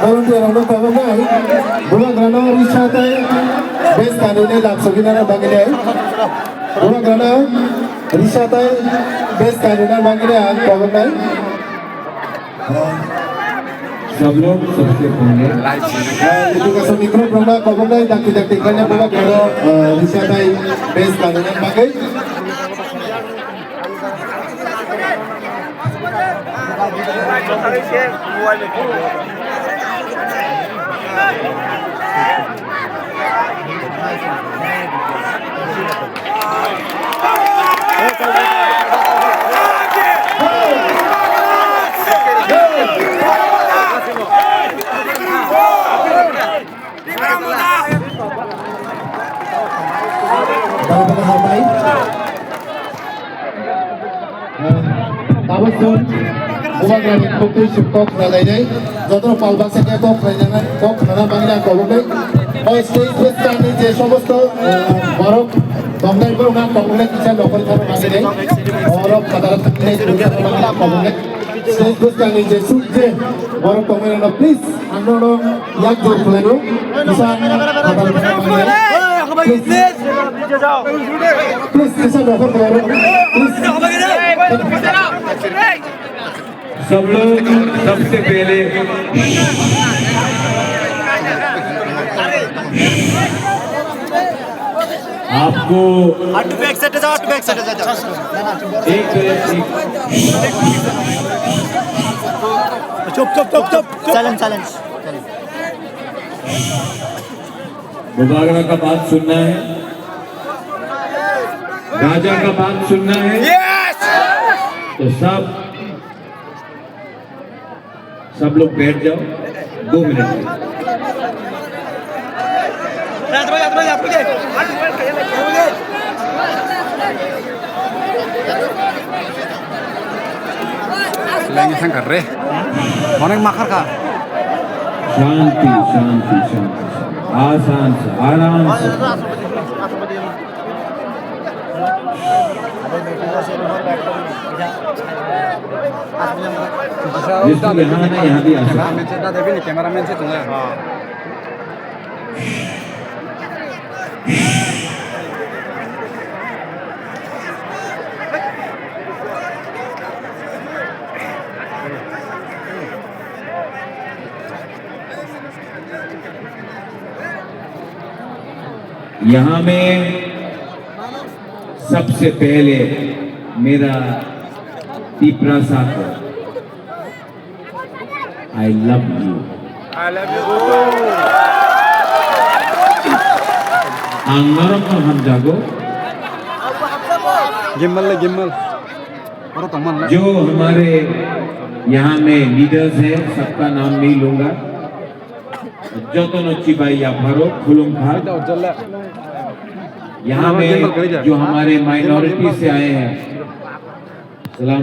volunteer untuk pemain bola grana wisata base kanune laksogina bangile bola grana wisata base kanune bangile आज पवन सब लोग सबसे पहले itu kasih mikro pernah पवन नहीं dakti करने bola grana wisata base kanune bangile Tabun umat lagi putih syukok nalai jatuh palbak sekian kok kerajaan kok nana bangsa kolombe और stage पे stand नीचे समस्त बरफ दमदाई पर उन्हें कॉम्प्लेक्स किचन लोकल खाना मांगे नहीं और अब पदार्थ कितने रुपए मांगना कॉम्प्लेक्स स्टेज पे स्टैंड नीचे सूखे बरफ कॉम्प्लेक्स ना प्लीज हम लोग याद जोड़ लेनो किसान पदार्थ मांगे प्लीज किसान लोकल करो प्लीज सब लोग सबसे पहले आपको बैक सेट जाओ एक चुप चैलेंज मुबारक का बात सुनना है, राजा का बात सुनना है। तो सब लोग बैठ जाओ 2 minute. lagi sangkar re, orang makar kah? शांति शांति शांति आसान से आराम से जिसको यहाँ ना यहाँ भी आ सकता है। कैमरामैन से तुम्हें यहाँ में सबसे पहले मेरा तीपरा साथ I love you। अंगरम में हम जागो गिम्मल और तमन जो हमारे यहाँ में लीडर्स हैं सबका नाम नहीं लूंगा। जतन भाई फारो खुलुम खान यहाँ में जो हमारे माइनॉरिटी से आए हैं सलाम।